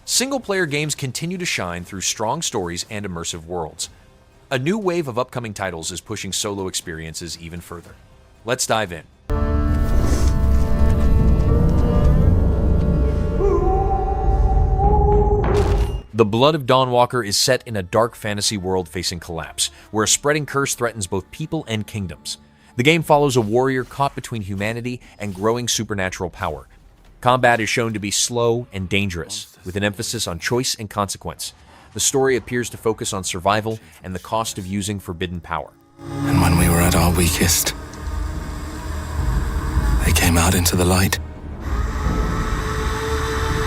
Single-player games continue to shine through strong stories and immersive worlds. A new wave of upcoming titles is pushing solo experiences even further. Let's dive in. The Blood of Dawnwalker is set in a dark fantasy world facing collapse, where a spreading curse threatens both people and kingdoms. The game follows a warrior caught between humanity and growing supernatural power. Combat is shown to be slow and dangerous, with an emphasis on choice and consequence. The story appears to focus on survival and the cost of using forbidden power. And when we were at our weakest, they came out into the light.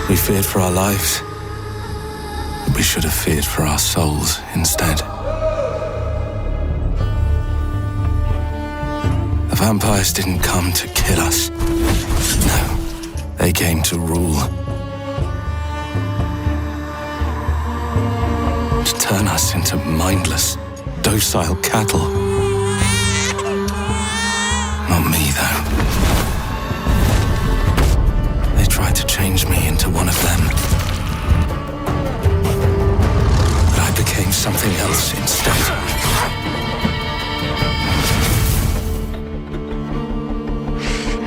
We feared for our lives. We should have feared for our souls instead. The vampires didn't come to kill us. No, they came to rule. To turn us into mindless, docile cattle. Not me, though. They tried to change me into one of them. Became something else instead.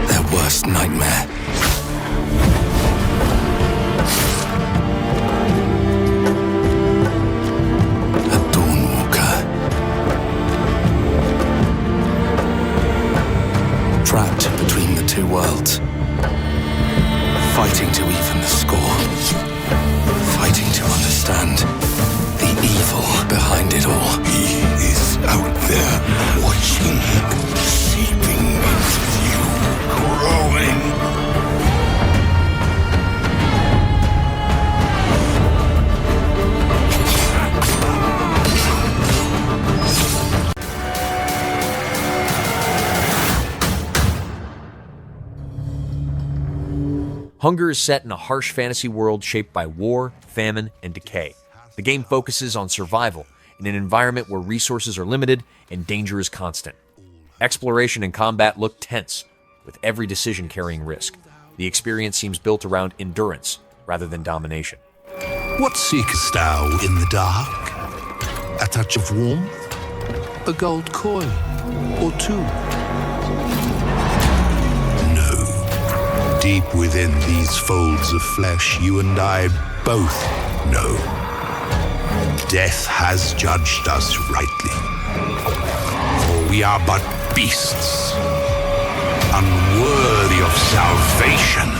Their worst nightmare. A Dawnwalker. Trapped between the two worlds. Fighting to even the score. Fighting to understand the evil behind it all. He is out there, watching, seeping into you, growing. Hunger is set in a harsh fantasy world shaped by war, famine, and decay. The game focuses on survival in an environment where resources are limited and danger is constant. Exploration and combat look tense, with every decision carrying risk. The experience seems built around endurance rather than domination. What seekest thou in the dark? A touch of warmth? A gold coin? Or two? No. Deep within these folds of flesh, you and I both know. Death has judged us rightly. For we are but beasts, unworthy of salvation.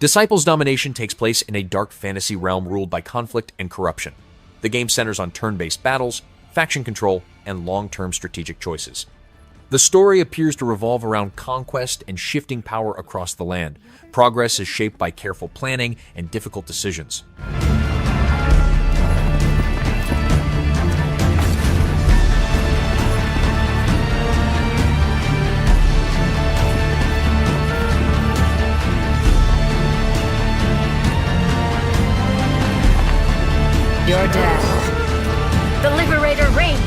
Disciples' Domination takes place in a dark fantasy realm ruled by conflict and corruption. The game centers on turn-based battles, faction control, and long-term strategic choices. The story appears to revolve around conquest and shifting power across the land. Progress is shaped by careful planning and difficult decisions. Your death. The Liberator reigns!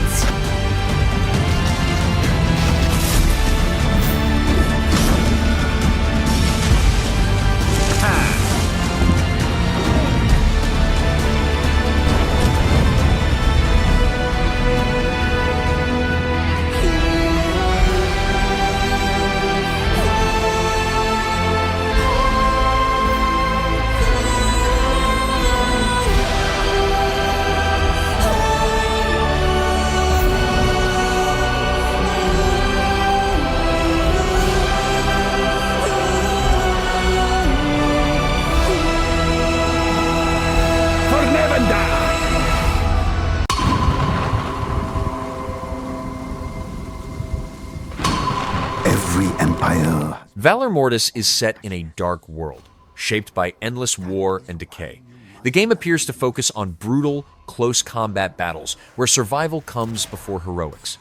Valor Mortis is set in a dark world, shaped by endless war and decay. The game appears to focus on brutal, close combat battles where survival comes before heroics.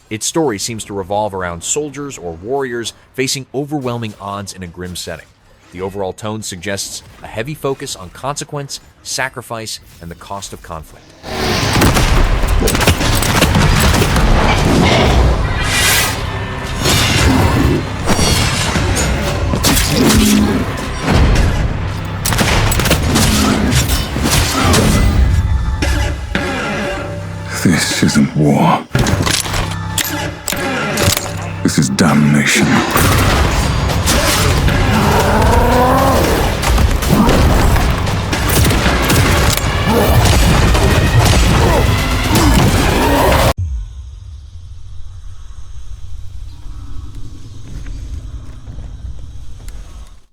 Its story seems to revolve around soldiers or warriors facing overwhelming odds in a grim setting. The overall tone suggests a heavy focus on consequence, sacrifice, and the cost of conflict. This isn't war. This is domination.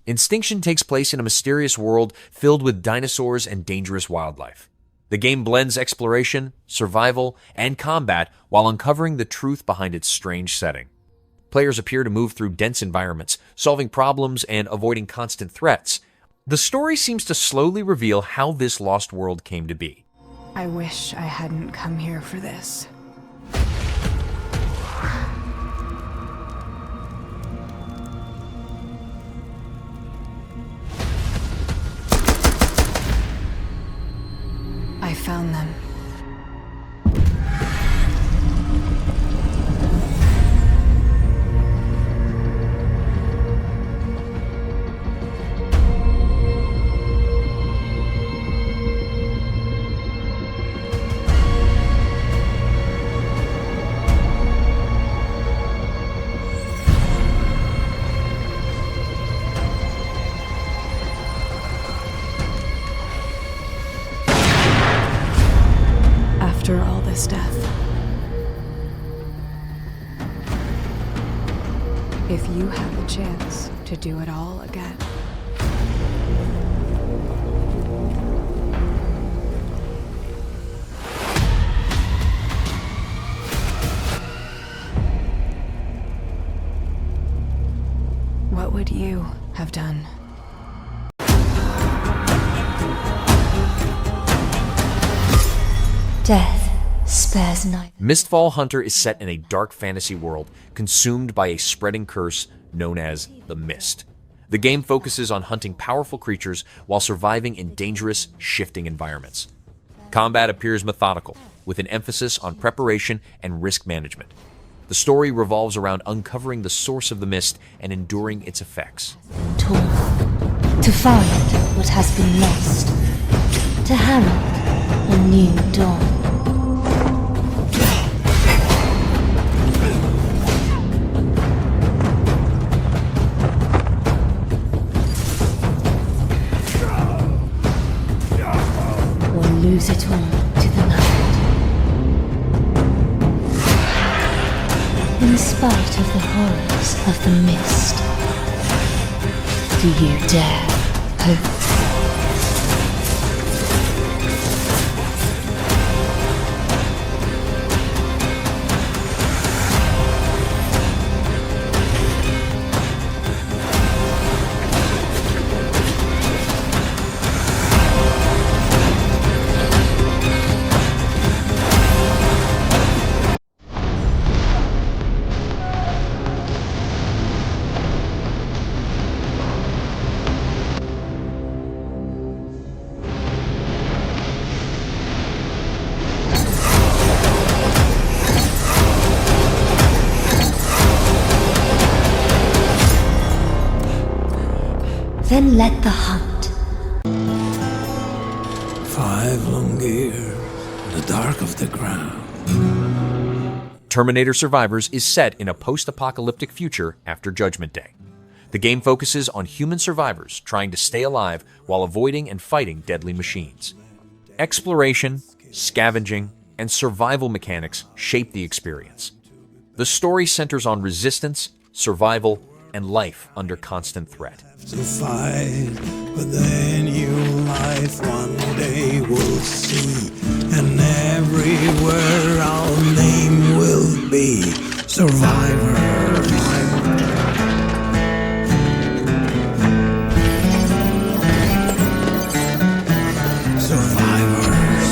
Instinction takes place in a mysterious world filled with dinosaurs and dangerous wildlife. The game blends exploration, survival, and combat while uncovering the truth behind its strange setting. Players appear to move through dense environments, solving problems and avoiding constant threats. The story seems to slowly reveal how this lost world came to be. I wish I hadn't come here for this. I found them. After all this death, if you had the chance to do it all again, what would you have done? Death spares neither. Mistfall Hunter is set in a dark fantasy world consumed by a spreading curse known as the Mist. The game focuses on hunting powerful creatures while surviving in dangerous, shifting environments. Combat appears methodical, with an emphasis on preparation and risk management. The story revolves around uncovering the source of the mist and enduring its effects. Torn. To find what has been lost. To herald a new dawn. Lose it all to the night. In spite of the horrors of the mist, do you dare hope? Then let the hunt. 5 long years in the dark of the ground. Terminator Survivors is set in a post-apocalyptic future after Judgment Day. The game focuses on human survivors trying to stay alive while avoiding and fighting deadly machines. Exploration, scavenging, and survival mechanics shape the experience. The story centers on resistance, survival, and life under constant threat. To fight, but then your life one day will see, and everywhere our name will be survivors. survivors.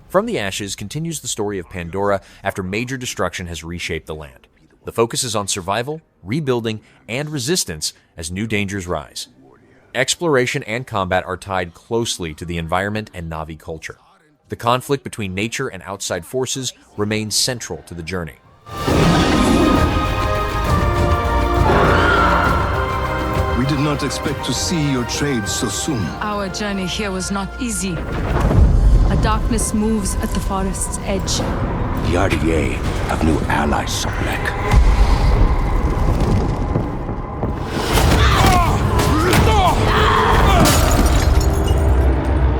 From the Ashes continues the story of Pandora after major destruction has reshaped the land. The focus is on survival, rebuilding, and resistance as new dangers rise. Exploration and combat are tied closely to the environment and Na'vi culture. The conflict between nature and outside forces remains central to the journey. We did not expect to see your trade so soon. Our journey here was not easy. A darkness moves at the forest's edge. The RDA have new allies, Soplek.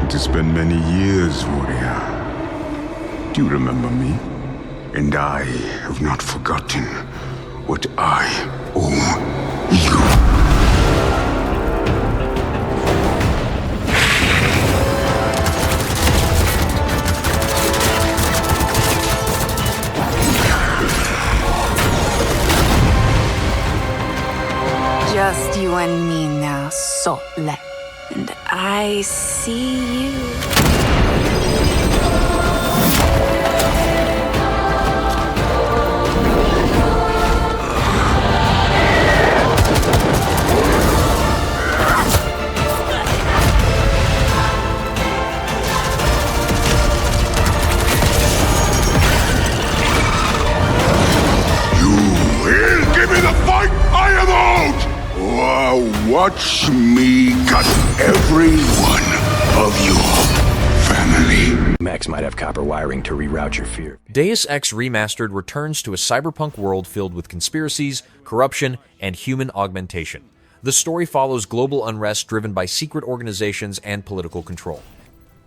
It has been many years, warrior. Do you remember me? And I have not forgotten what I owe you. Just you and me now, Sotlek. And I see you. Watch me cut every one of your family. Max might have copper wiring to reroute your fear. Deus Ex Remastered returns to a cyberpunk world filled with conspiracies, corruption, and human augmentation. The story follows global unrest driven by secret organizations and political control.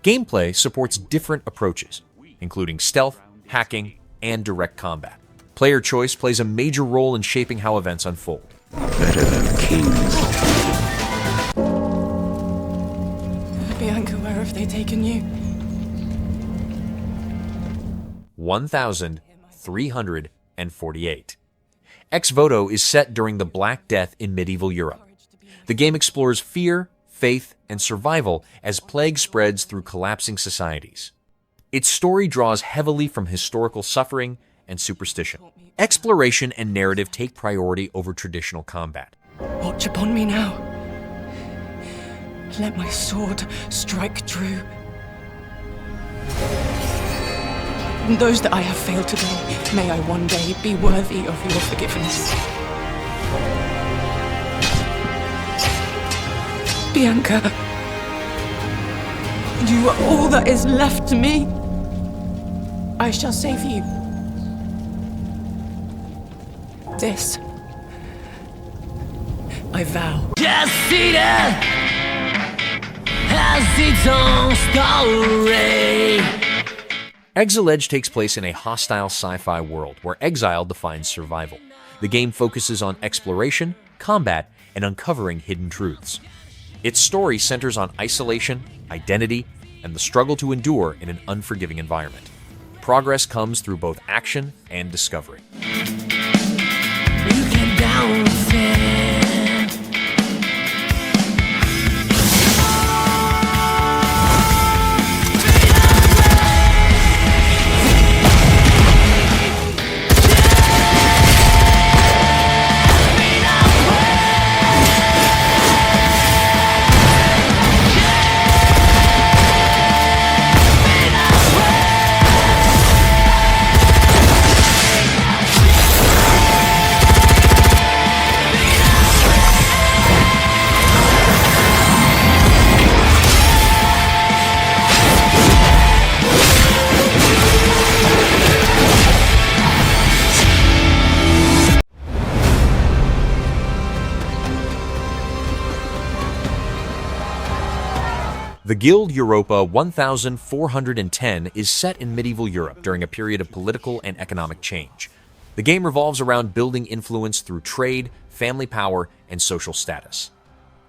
Gameplay supports different approaches, including stealth, hacking, and direct combat. Player choice plays a major role in shaping how events unfold. Better than kings. Bianca, where have they taken you? 1348. Voto is set during the Black Death in medieval Europe. The game explores fear, faith, and survival as plague spreads through collapsing societies. Its story draws heavily from historical suffering and superstition. Exploration and narrative take priority over traditional combat. Watch upon me now. Let my sword strike true. And those that I have failed today, may I one day be worthy of your forgiveness. Bianca, you are all that is left to me. I shall save you. This, I vow. Just see that has its own story. Exiledge takes place in a hostile sci-fi world where exile defines survival. The game focuses on exploration, combat, and uncovering hidden truths. Its story centers on isolation, identity, and the struggle to endure in an unforgiving environment. Progress comes through both action and discovery. You get down with it. The Guild Europa 1410 is set in medieval Europe during a period of political and economic change. The game revolves around building influence through trade, family power, and social status.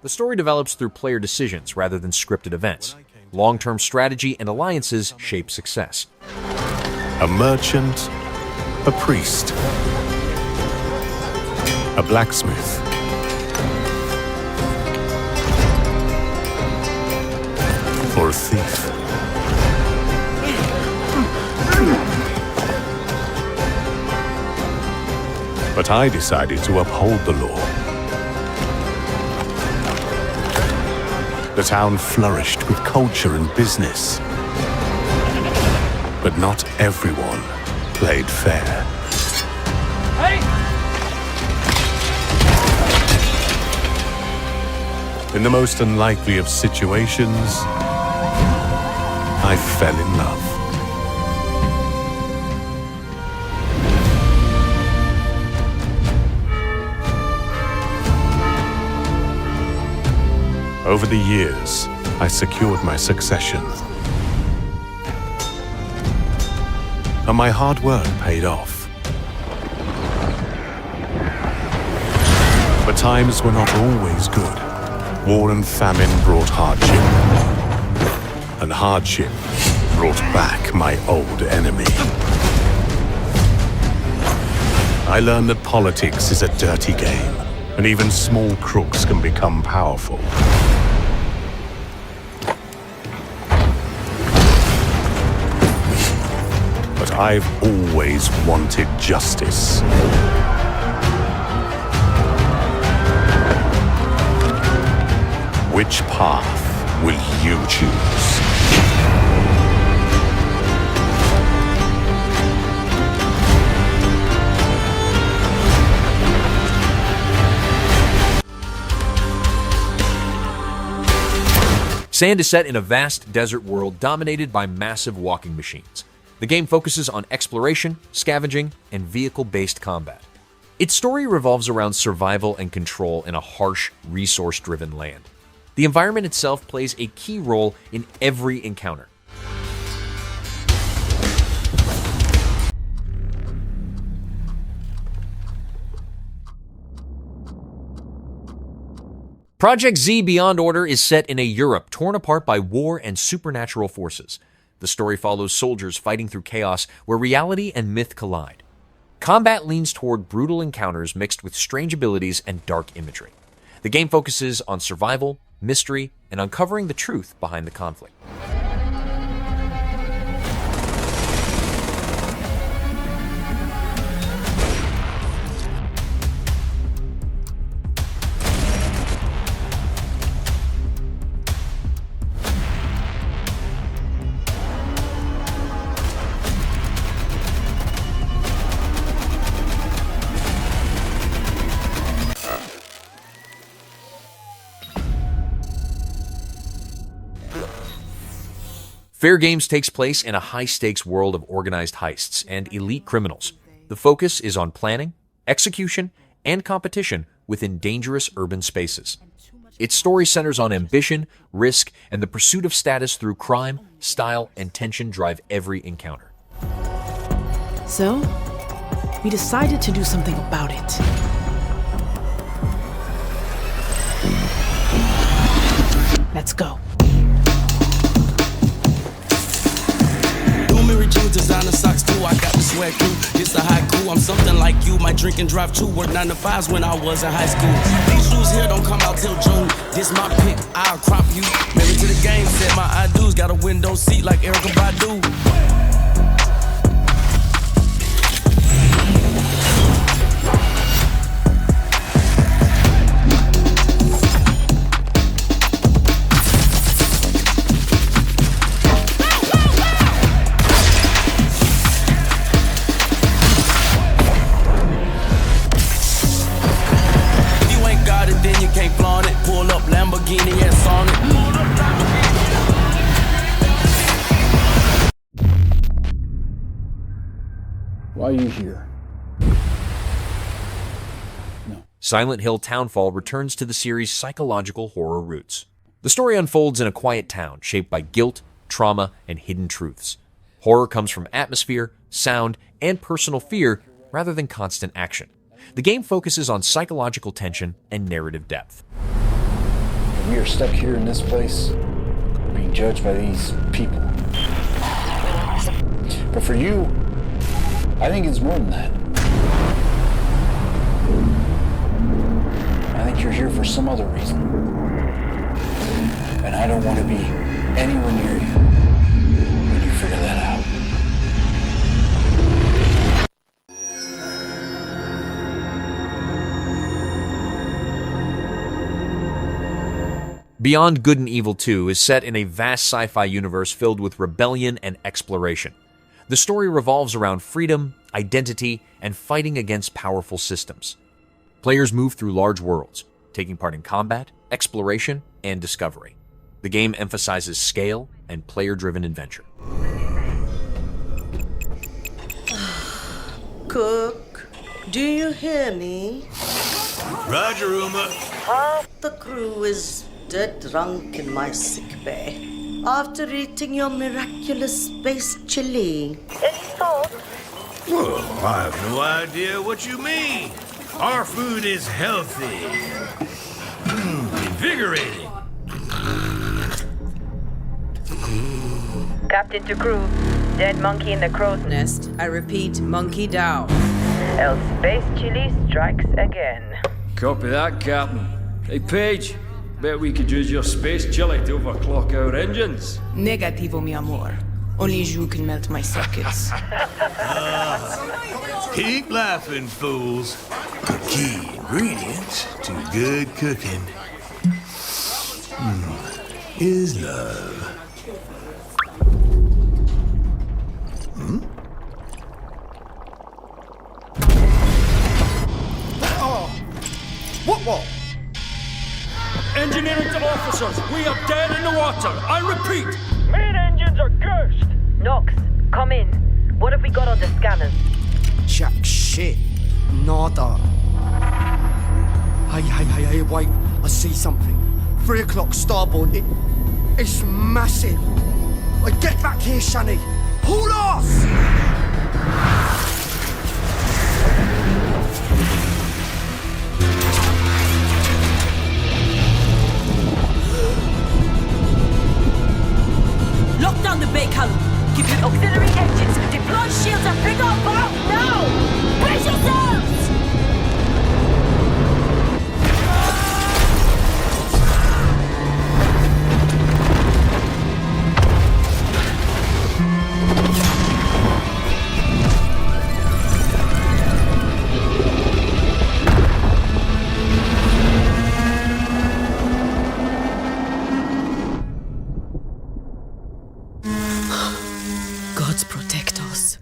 The story develops through player decisions rather than scripted events. Long-term strategy and alliances shape success. A merchant, a priest, a blacksmith, or a thief. But I decided to uphold the law. The town flourished with culture and business. But not everyone played fair. In the most unlikely of situations, I fell in love. Over the years, I secured my succession. And my hard work paid off. But times were not always good. War and famine brought hardship. And hardship brought back my old enemy. I learned that politics is a dirty game, and even small crooks can become powerful. But I've always wanted justice. Which path will you choose? Sand is set in a vast desert world dominated by massive walking machines. The game focuses on exploration, scavenging, and vehicle-based combat. Its story revolves around survival and control in a harsh, resource-driven land. The environment itself plays a key role in every encounter. Projekt Z Beyond Order is set in a Europe torn apart by war and supernatural forces. The story follows soldiers fighting through chaos where reality and myth collide. Combat leans toward brutal encounters mixed with strange abilities and dark imagery. The game focuses on survival, mystery, and uncovering the truth behind the conflict. Fair Games takes place in a high-stakes world of organized heists and elite criminals. The focus is on planning, execution, and competition within dangerous urban spaces. Its story centers on ambition, risk, and the pursuit of status through crime, style, and tension drive every encounter. So, we decided to do something about it. Let's go. Jeans, designer socks too. I got the swag too. It's a haiku. I'm something like you. Might drink and drive too. Work 9 to 5s when I was in high school. These shoes here don't come out till June. This my pick. I'll crop you. Married to the game. Said my I do's. Got a window seat like Erica Badu. Why are you here? No. Silent Hill Townfall returns to the series' psychological horror roots. The story unfolds in a quiet town shaped by guilt, trauma, and hidden truths. Horror comes from atmosphere, sound, and personal fear rather than constant action. The game focuses on psychological tension and narrative depth. We are stuck here in this place, being judged by these people. But for you, I think it's more than that. I think you're here for some other reason. And I don't want to be anywhere near you when you figure that out. Beyond Good and Evil 2 is set in a vast sci-fi universe filled with rebellion and exploration. The story revolves around freedom, identity, and fighting against powerful systems. Players move through large worlds, taking part in combat, exploration, and discovery. The game emphasizes scale and player-driven adventure. Cook, do you hear me? Roger, Uma. Half the crew is dead drunk in my sickbay after eating your miraculous space chili. Any thoughts? Well, I have no idea what you mean. Our food is healthy. Invigorating. Captain to crew. Dead monkey in the crow's nest. I repeat, monkey down. Else space chili strikes again. Copy that, Captain. Hey, Paige. Bet we could use your space chili to overclock our engines. Negativo, mi amor. Only you can melt my circuits. Keep laughing, fools. The key ingredient to good cooking is love. What? Engineering to officers, we are dead in the water. I repeat. Main engines are cursed. Nox, come in. What have we got on the scanners? Jack shit. Nada. Hey, wait. I see something. 3 o'clock starboard. It's massive. Get back here, Shani. Hold off! Lock down the bake hull. Give your auxiliary engines. Deploy shields and bring our bow now! Brace yourselves! Gods protect us.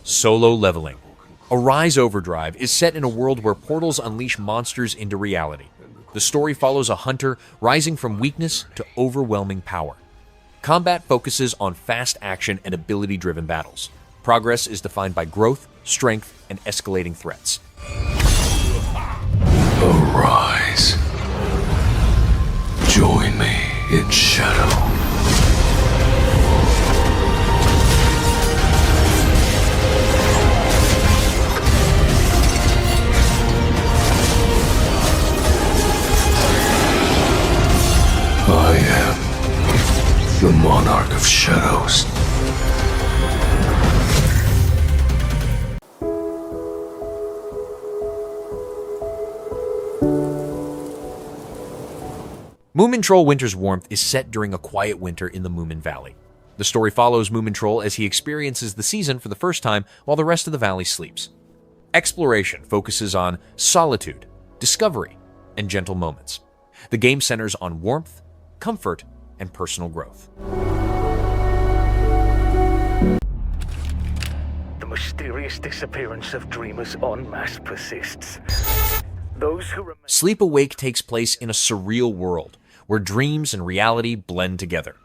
Solo leveling. Arise Overdrive is set in a world where portals unleash monsters into reality. The story follows a hunter rising from weakness to overwhelming power. Combat focuses on fast action and ability-driven battles. Progress is defined by growth, strength, and escalating threats. Arise. Join me in shadow. I am the Monarch of Shadows. Moomintroll Winter's Warmth is set during a quiet winter in the Moomin Valley. The story follows Moomintroll as he experiences the season for the first time while the rest of the valley sleeps. Exploration focuses on solitude, discovery, and gentle moments. The game centers on warmth, comfort, and personal growth. The mysterious mysterious disappearance of dreamers en masse persists. Those who remain... Sleep Awake takes place in a surreal world where dreams and reality blend together.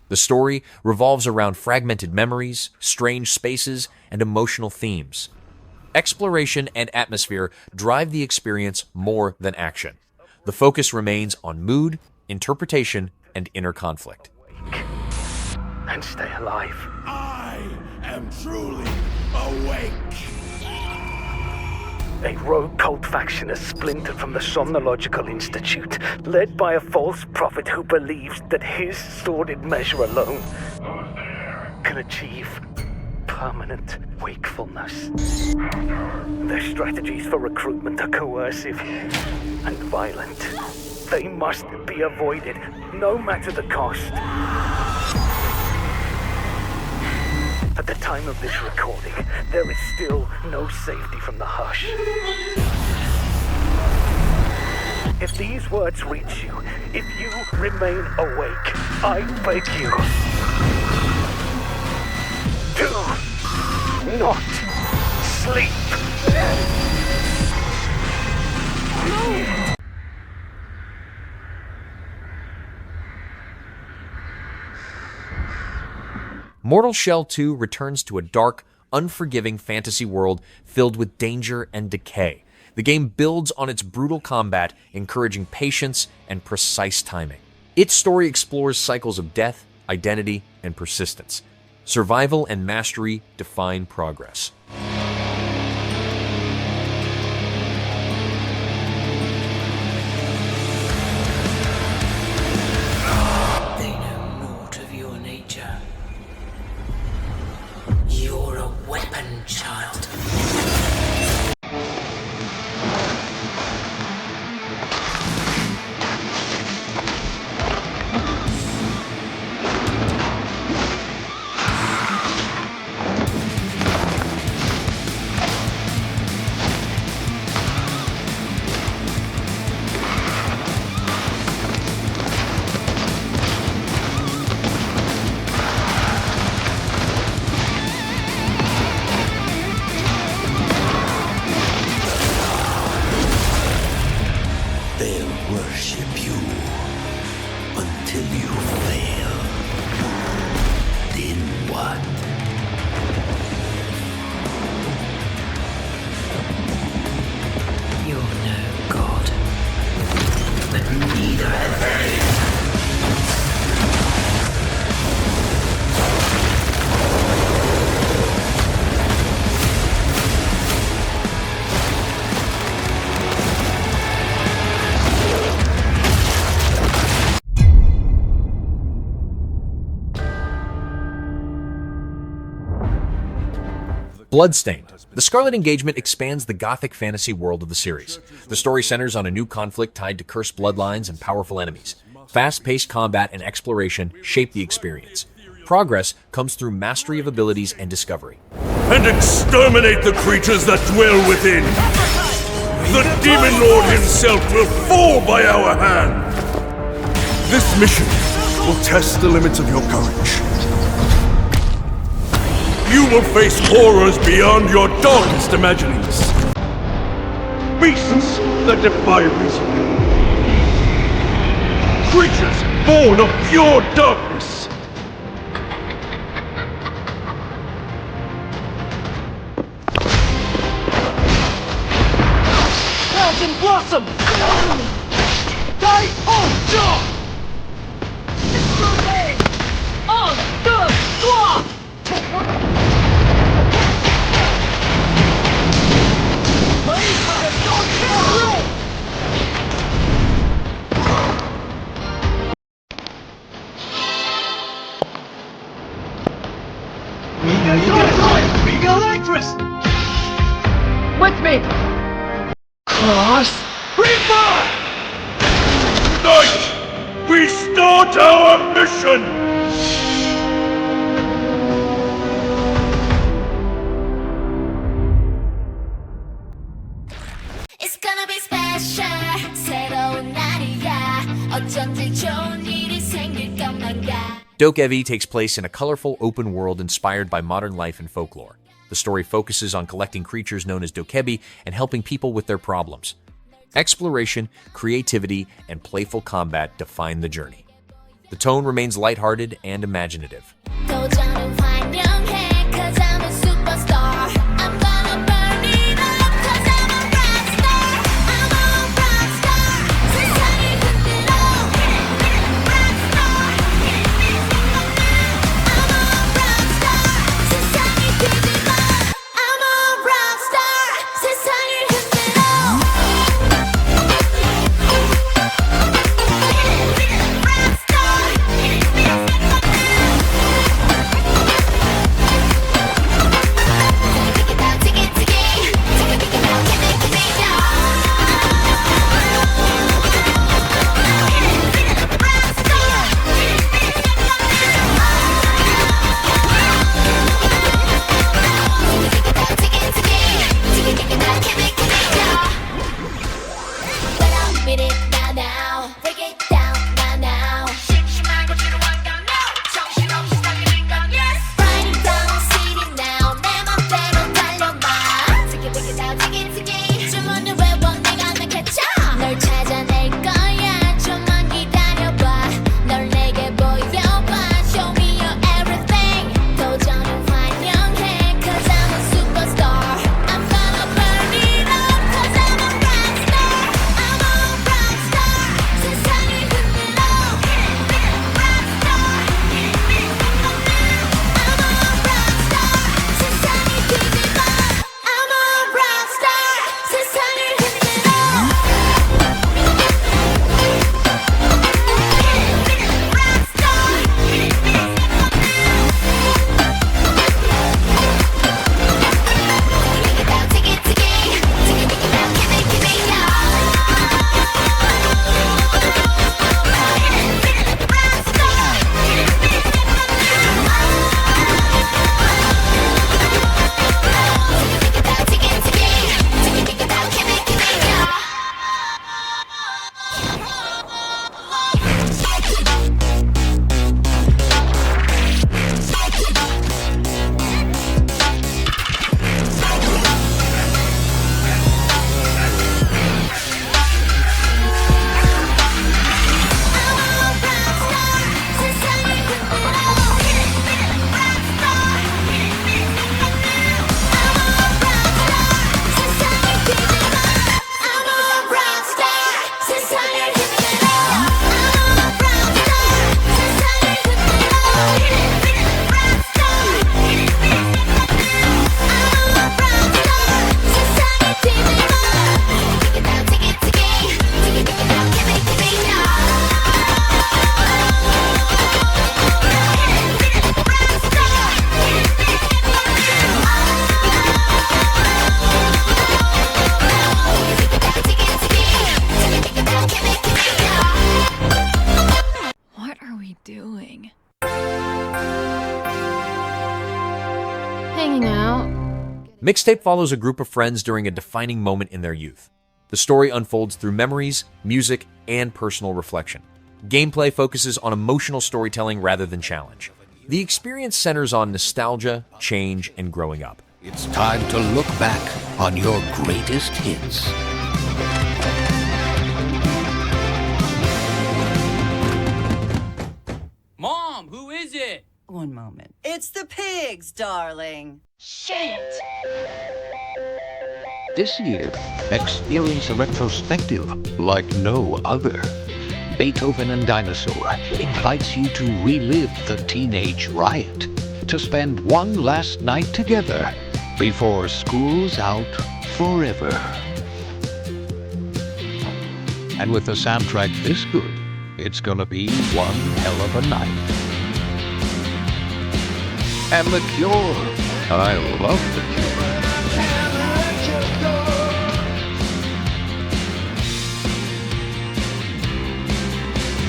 The story revolves around fragmented memories, strange spaces, and emotional themes. Exploration and atmosphere drive the experience more than action. The focus remains on mood, interpretation, and inner conflict. And stay alive. I am truly awake. A rogue cult faction has splintered from the Somnological Institute, led by a false prophet who believes that his sordid measure alone can achieve permanent wakefulness. Their strategies for recruitment are coercive and violent. They must be avoided, no matter the cost. At the time of this recording, there is still no safety from the hush. If these words reach you, if you remain awake, I beg you, do not sleep. Mortal Shell 2 returns to a dark, unforgiving fantasy world filled with danger and decay. The game builds on its brutal combat, encouraging patience and precise timing. Its story explores cycles of death, identity, and persistence. Survival and mastery define progress. They know naught of your nature. You're a weapon, child. Bloodstained. The Scarlet Engagement expands the gothic fantasy world of the series. The story centers on a new conflict tied to cursed bloodlines and powerful enemies. Fast-paced combat and exploration shape the experience. Progress comes through mastery of abilities and discovery. And exterminate the creatures that dwell within! The Demon Lord himself will fall by our hand! This mission will test the limits of your courage. You will face horrors beyond your darkest imaginings. Beasts that defy reason. Creatures born of pure darkness. Mountain Blossom! Die on Jaw! On the swamp! With me! Cross! Reaper! Tonight, we start our mission! It's gonna be special. 새로운 날이야. 어쩐지 좋은 일이 생길 것만 같아. DokeV takes place in a colorful open world inspired by modern life and folklore. The story focuses on collecting creatures known as dokebi and helping people with their problems. Exploration, creativity, and playful combat define the journey. The tone remains lighthearted and imaginative. Mixtape follows a group of friends during a defining moment in their youth. The story unfolds through memories, music, and personal reflection. Gameplay focuses on emotional storytelling rather than challenge. The experience centers on nostalgia, change, and growing up. It's time to look back on your greatest hits. Mom, who is it? One moment. It's the pigs, darling. Shit! This year, experience a retrospective like no other. Beethoven and Dinosaur invites you to relive the teenage riot, to spend one last night together before school's out forever. And with a soundtrack this good, it's gonna be one hell of a night. And The Cure. I love The Cure.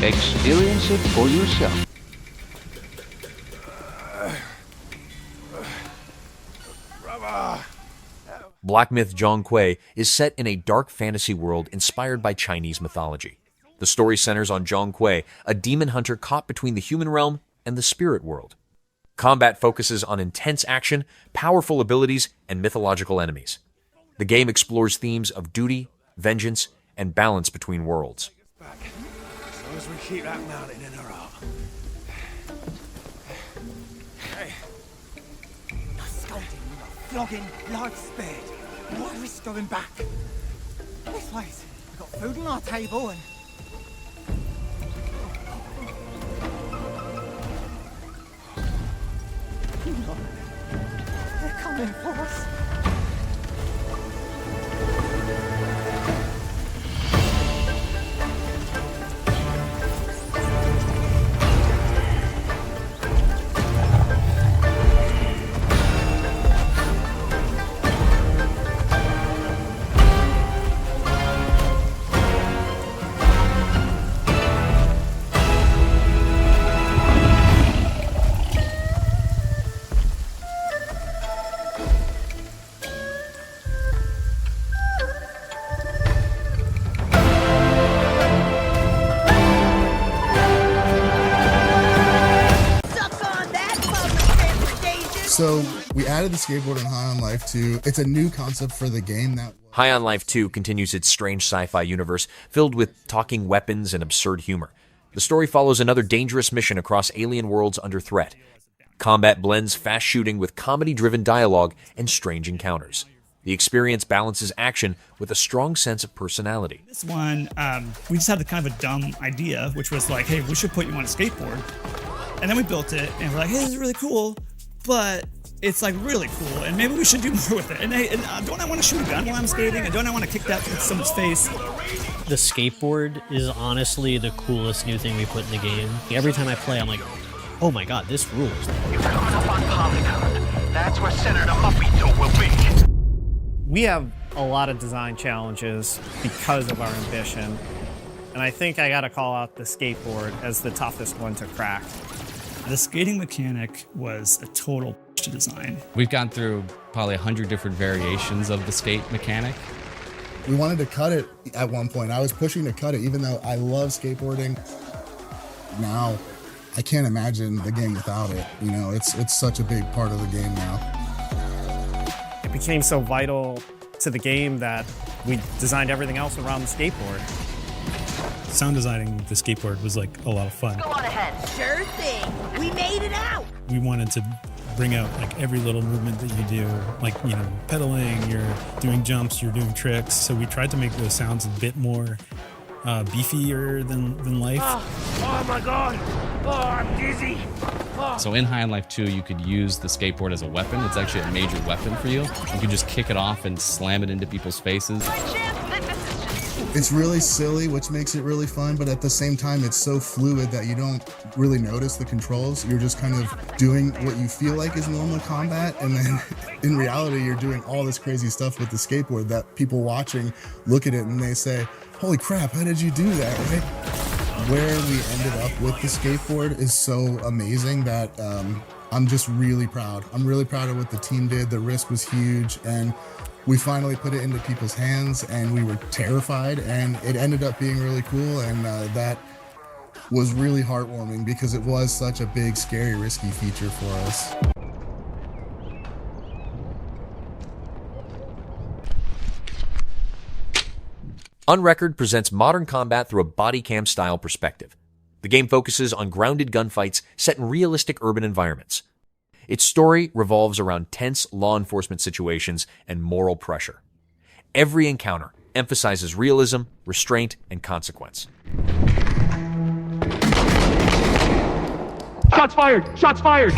Experience it for yourself. Black myth Zhong is set in a dark fantasy world inspired by Chinese mythology. The story centers on Zhong, a demon hunter caught between the human realm and the spirit world. Combat focuses on intense action, powerful abilities, and mythological enemies. The game explores themes of duty, vengeance, and balance between worlds. As long as we keep that mountain in our arm. Hey. No scolding, no flogging, life spared. Why risk going back? This place, we've got food on our table and... They're coming for us. So we added the skateboard in High on Life 2. It's a new concept for the game that... High on Life 2 continues its strange sci-fi universe filled with talking weapons and absurd humor. The story follows another dangerous mission across alien worlds under threat. Combat blends fast shooting with comedy-driven dialogue and strange encounters. The experience balances action with a strong sense of personality. This one, we just had the kind of a dumb idea, which was like, hey, we should put you on a skateboard. And then we built it, and we're like, hey, this is really cool, but it's like really cool, and maybe we should do more with it. And, hey, don't I want to shoot a gun while I'm skating? And don't I want to kick that in someone's face? The skateboard is honestly the coolest new thing we put in the game. Every time I play, I'm like, oh my god, this rules. You're coming up on Polygon. That's where Senator Muppito will be. We have a lot of design challenges because of our ambition, and I think I gotta call out the skateboard as the toughest one to crack. The skating mechanic was a total to design. We've gone through probably 100 different variations of the skate mechanic. We wanted to cut it at one point. I was pushing to cut it, even though I love skateboarding. Now, I can't imagine the game without it. You know, it's such a big part of the game now. It became so vital to the game that we designed everything else around the skateboard. Sound designing the skateboard was like a lot of fun. Go on ahead. Sure thing. We made it out. We wanted to bring out like every little movement that you do, like, you know, pedaling, you're doing jumps, you're doing tricks. So we tried to make those sounds a bit more beefier than life. Oh my god. Oh, I'm dizzy. Oh. So in High on Life 2, you could use the skateboard as a weapon. It's actually a major weapon for you. You could just kick it off and slam it into people's faces. It's really silly, which makes it really fun, but at the same time, it's so fluid that you don't really notice the controls. You're just kind of doing what you feel like is normal combat, and then in reality, you're doing all this crazy stuff with the skateboard that people watching look at it and they say, holy crap, how did you do that, right? Where we ended up with the skateboard is so amazing that I'm just really proud. I'm really proud of what the team did. The risk was huge, and we finally put it into people's hands, and we were terrified, and it ended up being really cool, and that was really heartwarming because it was such a big, scary, risky feature for us. Unrecord presents modern combat through a body cam style perspective. The game focuses on grounded gunfights set in realistic urban environments. Its story revolves around tense law enforcement situations and moral pressure. Every encounter emphasizes realism, restraint, and consequence. Shots fired! Shots fired!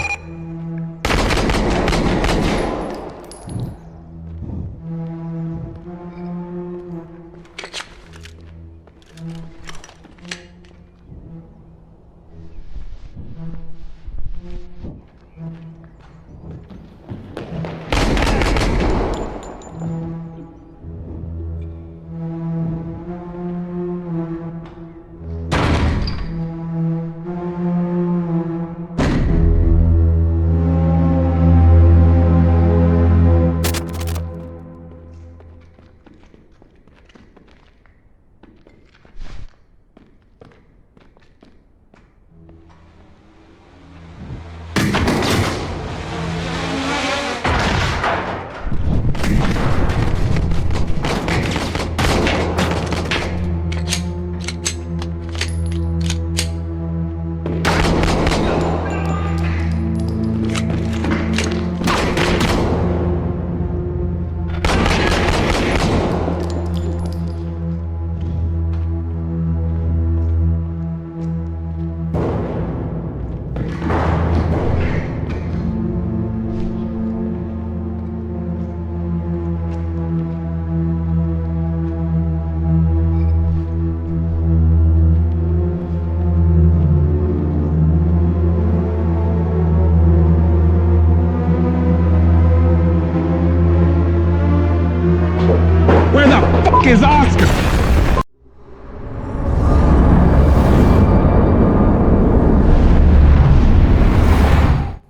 is Oscar?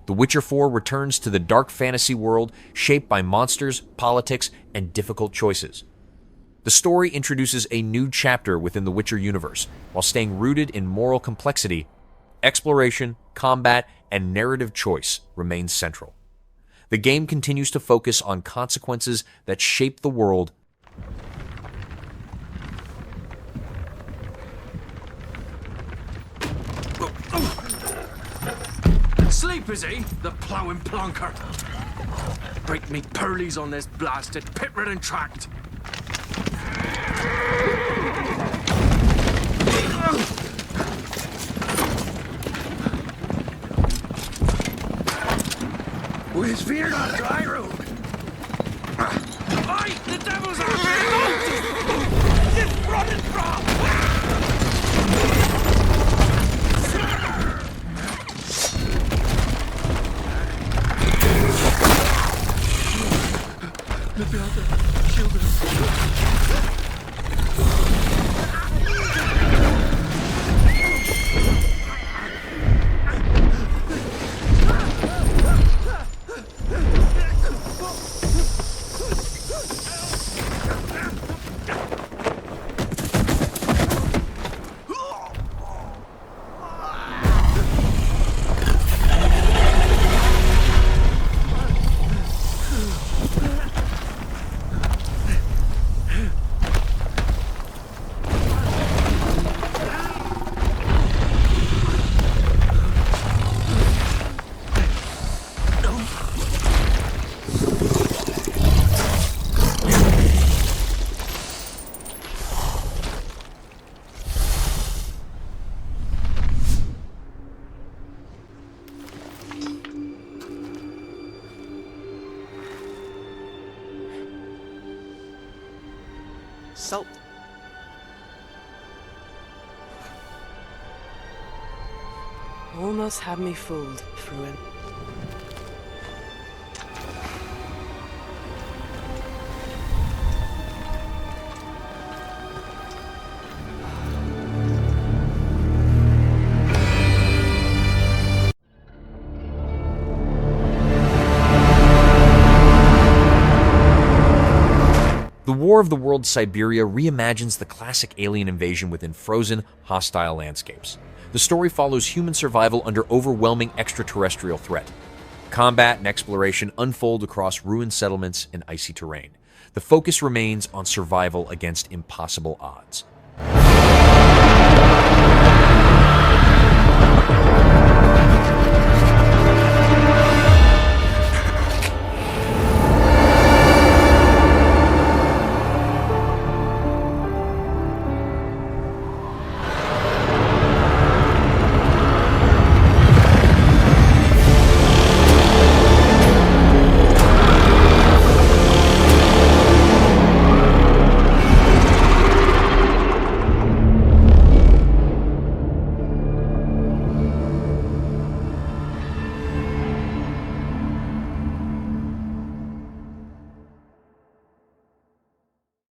The Witcher 4 returns to the dark fantasy world shaped by monsters, politics, and difficult choices. The story introduces a new chapter within the Witcher universe, while staying rooted in moral complexity. Exploration, combat, and narrative choice remain central. The game continues to focus on consequences that shape the world. Sleep, is he? The ploughing plonker. Break me pearlies on this blasted pit-ridden tract. Where's fear on dry road? Aye, the devil's out there! This running from! Maybe I'll shield Salt. Almost had me fooled, Fruin. The War of the Worlds Siberia reimagines the classic alien invasion within frozen, hostile landscapes. The story follows human survival under overwhelming extraterrestrial threat. Combat and exploration unfold across ruined settlements and icy terrain. The focus remains on survival against impossible odds.